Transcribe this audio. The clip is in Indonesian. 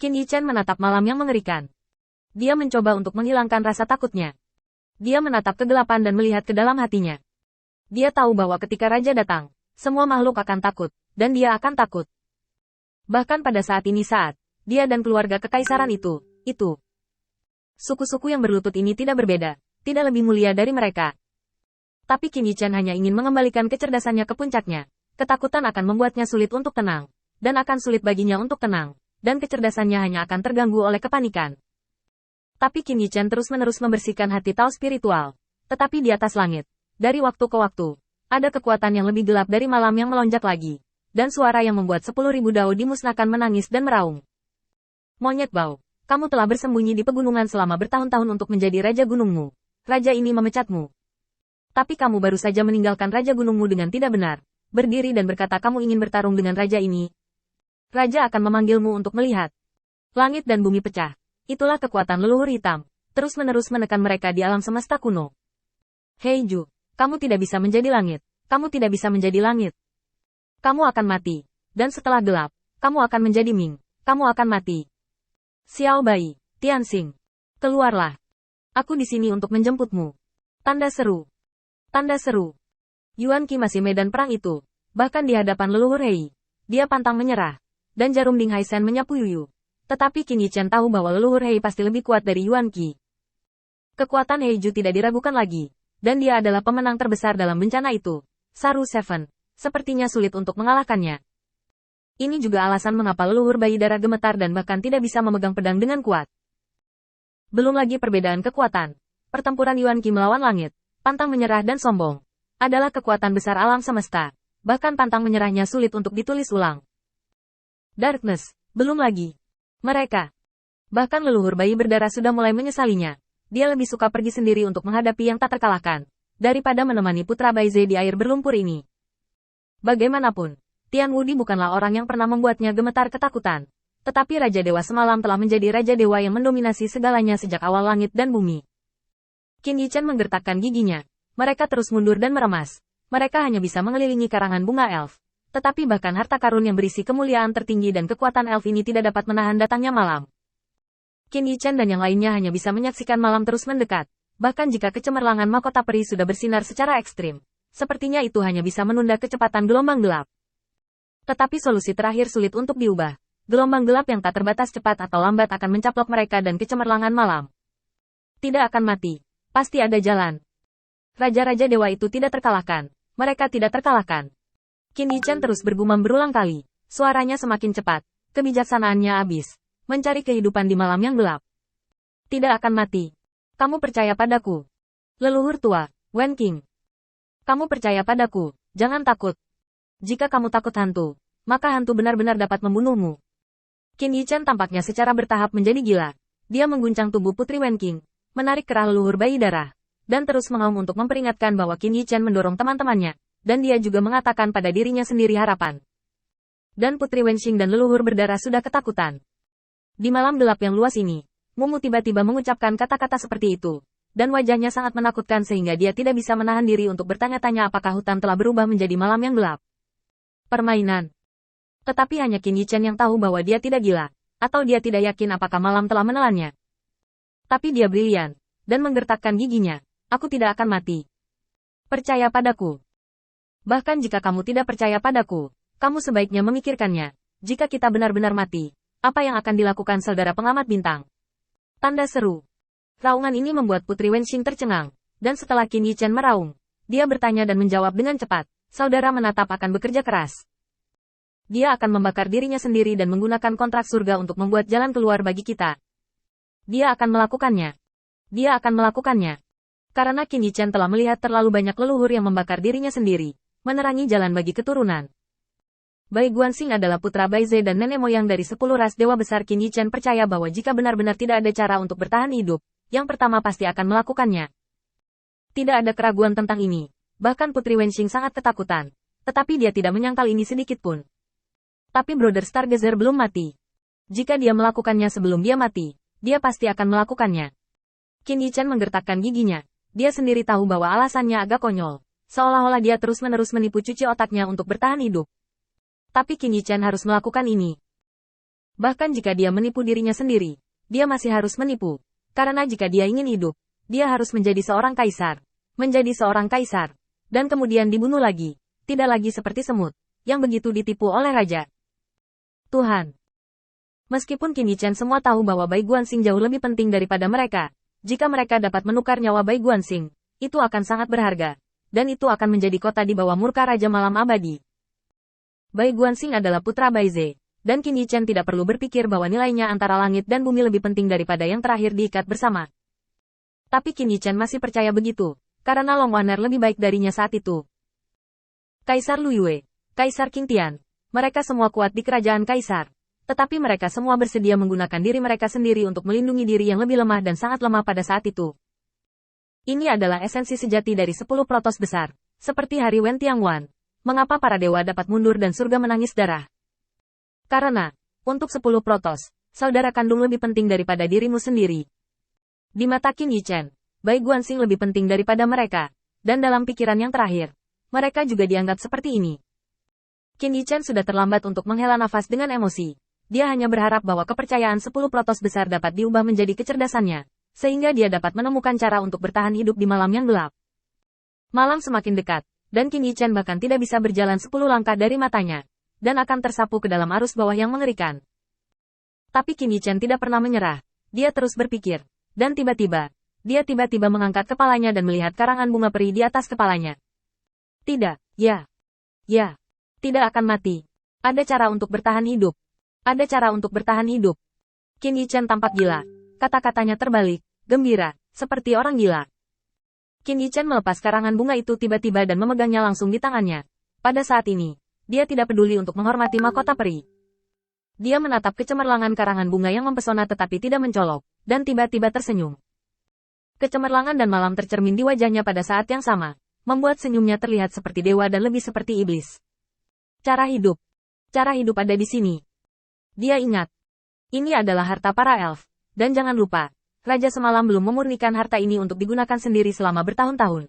Qin Yichen menatap malam yang mengerikan. Dia mencoba untuk menghilangkan rasa takutnya. Dia menatap kegelapan dan melihat ke dalam hatinya. Dia tahu bahwa ketika raja datang, semua makhluk akan takut, dan dia akan takut. Bahkan pada saat dia dan keluarga kekaisaran itu. Suku-suku yang berlutut ini tidak berbeda, tidak lebih mulia dari mereka. Tapi Qin Yichen hanya ingin mengembalikan kecerdasannya ke puncaknya. Ketakutan akan membuatnya sulit untuk tenang, dan akan sulit baginya untuk tenang, dan kecerdasannya hanya akan terganggu oleh kepanikan. Tapi Qin Yichen terus-menerus membersihkan hati Tao spiritual. Tetapi di atas langit, dari waktu ke waktu, ada kekuatan yang lebih gelap dari malam yang melonjak lagi, dan suara yang membuat 10.000 dao dimusnahkan menangis dan meraung. Monyet bau, kamu telah bersembunyi di pegunungan selama bertahun-tahun untuk menjadi raja gunungmu. Raja ini memecatmu. Tapi kamu baru saja meninggalkan raja gunungmu dengan tidak benar, berdiri dan berkata kamu ingin bertarung dengan raja ini. Raja akan memanggilmu untuk melihat. Langit dan bumi pecah. Itulah kekuatan leluhur hitam, terus-menerus menekan mereka di alam semesta kuno. Hei Ju, kamu tidak bisa menjadi langit. Kamu tidak bisa menjadi langit. Kamu akan mati. Dan setelah gelap, kamu akan menjadi Ming. Kamu akan mati. Xiao Bai, Tianxing. Keluarlah. Aku di sini untuk menjemputmu. Tanda seru. Tanda seru. Yuan Qi masih medan perang itu. Bahkan di hadapan leluhur Hei. Dia pantang menyerah. Dan jarum Ding Hai Shen menyapu Yuyu. Tetapi Qin Yichen tahu bahwa leluhur Hei pasti lebih kuat dari Yuan Qi. Kekuatan Heiju tidak diragukan lagi. Dan dia adalah pemenang terbesar dalam bencana itu. Saru Seven. Sepertinya sulit untuk mengalahkannya. Ini juga alasan mengapa leluhur bayi darah gemetar dan bahkan tidak bisa memegang pedang dengan kuat. Belum lagi perbedaan kekuatan. Pertempuran Yuan Qi melawan langit, pantang menyerah dan sombong, adalah kekuatan besar alam semesta. Bahkan pantang menyerahnya sulit untuk ditulis ulang. Darkness. Belum lagi. Mereka. Bahkan leluhur bayi berdarah sudah mulai menyesalinya. Dia lebih suka pergi sendiri untuk menghadapi yang tak terkalahkan, daripada menemani putra Baize di air berlumpur ini. Bagaimanapun, Tian Wudi bukanlah orang yang pernah membuatnya gemetar ketakutan. Tetapi Raja Dewa semalam telah menjadi Raja Dewa yang mendominasi segalanya sejak awal langit dan bumi. Qin Yichen menggertakkan giginya. Mereka terus mundur dan meremas. Mereka hanya bisa mengelilingi karangan bunga elf. Tetapi bahkan harta karun yang berisi kemuliaan tertinggi dan kekuatan elf ini tidak dapat menahan datangnya malam. Qin Yichen dan yang lainnya hanya bisa menyaksikan malam terus mendekat. Bahkan jika kecemerlangan mahkota peri sudah bersinar secara ekstrim, sepertinya itu hanya bisa menunda kecepatan gelombang gelap. Tetapi solusi terakhir sulit untuk diubah. Gelombang gelap yang tak terbatas cepat atau lambat akan mencaplok mereka dan kecemerlangan malam. Tidak akan mati. Pasti ada jalan. Raja-raja dewa itu tidak terkalahkan. Mereka tidak terkalahkan. Qin Yichen terus bergumam berulang kali. Suaranya semakin cepat. Kebijaksanaannya habis. Mencari kehidupan di malam yang gelap. Tidak akan mati. Kamu percaya padaku. Leluhur tua, Wen Qing. Kamu percaya padaku. Jangan takut. Jika kamu takut hantu, maka hantu benar-benar dapat membunuhmu. Qin Yichen tampaknya secara bertahap menjadi gila. Dia mengguncang tubuh Putri Wen Qing, menarik kerah leluhur bayi darah, dan terus mengaum untuk memperingatkan bahwa Qin Yichen mendorong teman-temannya. Dan dia juga mengatakan pada dirinya sendiri harapan. Dan Putri Wenxing dan leluhur berdarah sudah ketakutan. Di malam gelap yang luas ini, Mumu tiba-tiba mengucapkan kata-kata seperti itu. Dan wajahnya sangat menakutkan sehingga dia tidak bisa menahan diri untuk bertanya-tanya apakah hutan telah berubah menjadi malam yang gelap. Permainan. Tetapi hanya Qin Yichen yang tahu bahwa dia tidak gila. Atau dia tidak yakin apakah malam telah menelannya. Tapi dia brilian. Dan menggertakkan giginya. Aku tidak akan mati. Percaya padaku. Bahkan jika kamu tidak percaya padaku, kamu sebaiknya memikirkannya. Jika kita benar-benar mati, apa yang akan dilakukan saudara pengamat bintang? Tanda seru. Raungan ini membuat Putri Wenxing tercengang. Dan setelah Qin Yichen meraung, dia bertanya dan menjawab dengan cepat. Saudara menatap akan bekerja keras. Dia akan membakar dirinya sendiri dan menggunakan kontrak surga untuk membuat jalan keluar bagi kita. Dia akan melakukannya. Dia akan melakukannya. Karena Qin Yichen telah melihat terlalu banyak leluhur yang membakar dirinya sendiri. Menerangi jalan bagi keturunan. Bai Guanxing adalah putra Baize dan nenek moyang dari 10 ras dewa besar. Qin Yichen percaya bahwa jika benar-benar tidak ada cara untuk bertahan hidup, yang pertama pasti akan melakukannya. Tidak ada keraguan tentang ini. Bahkan Putri Wenxing sangat ketakutan. Tetapi dia tidak menyangkal ini sedikit pun. Tapi Brother Stargazer belum mati. Jika dia melakukannya sebelum dia mati, dia pasti akan melakukannya. Qin Yichen menggertakkan giginya. Dia sendiri tahu bahwa alasannya agak konyol. Seolah-olah dia terus-menerus menipu cuci otaknya untuk bertahan hidup. Tapi Qin Yichen harus melakukan ini. Bahkan jika dia menipu dirinya sendiri, dia masih harus menipu. Karena jika dia ingin hidup, dia harus menjadi seorang kaisar. Menjadi seorang kaisar. Dan kemudian dibunuh lagi. Tidak lagi seperti semut, yang begitu ditipu oleh raja. Tuhan. Meskipun Qin Yichen semua tahu bahwa Bai Guanxing jauh lebih penting daripada mereka, jika mereka dapat menukar nyawa Bai Guanxing, itu akan sangat berharga. Dan itu akan menjadi kota di bawah murka Raja Malam Abadi. Bai Guanxing adalah putra Bai Ze. Dan Qin Yichen tidak perlu berpikir bahwa nilainya antara langit dan bumi lebih penting daripada yang terakhir diikat bersama. Tapi Qin Yichen masih percaya begitu, karena Long Wanner lebih baik darinya saat itu. Kaisar Lu Yue, Kaisar Qing Tian, mereka semua kuat di kerajaan Kaisar. Tetapi mereka semua bersedia menggunakan diri mereka sendiri untuk melindungi diri yang lebih lemah dan sangat lemah pada saat itu. Ini adalah esensi sejati dari 10 protos besar, seperti Hari Wen Tiangwan. Mengapa para dewa dapat mundur dan surga menangis darah? Karena, untuk 10 protos, saudara kandung lebih penting daripada dirimu sendiri. Di mata Qin Yichen, Bai Guanxing lebih penting daripada mereka, dan dalam pikiran yang terakhir, mereka juga dianggap seperti ini. Qin Yichen sudah terlambat untuk menghela nafas dengan emosi. Dia hanya berharap bahwa kepercayaan 10 protos besar dapat diubah menjadi kecerdasannya, sehingga dia dapat menemukan cara untuk bertahan hidup di malam yang gelap. Malam semakin dekat, dan Qin Yichen bahkan tidak bisa berjalan 10 langkah dari matanya, dan akan tersapu ke dalam arus bawah yang mengerikan. Tapi Qin Yichen tidak pernah menyerah. Dia terus berpikir. Dan tiba-tiba, dia tiba-tiba mengangkat kepalanya dan melihat karangan bunga peri di atas kepalanya. Tidak, ya. Tidak akan mati. Ada cara untuk bertahan hidup. Ada cara untuk bertahan hidup. Qin Yichen tampak gila. Kata-katanya terbalik, gembira, seperti orang gila. Qin Yichen melepas karangan bunga itu tiba-tiba dan memegangnya langsung di tangannya. Pada saat ini, dia tidak peduli untuk menghormati mahkota peri. Dia menatap kecemerlangan karangan bunga yang mempesona tetapi tidak mencolok, dan tiba-tiba tersenyum. Kecemerlangan dan malam tercermin di wajahnya pada saat yang sama, membuat senyumnya terlihat seperti dewa dan lebih seperti iblis. Cara hidup ada di sini. Dia ingat. Ini adalah harta para elf. Dan jangan lupa, Raja semalam belum memurnikan harta ini untuk digunakan sendiri selama bertahun-tahun.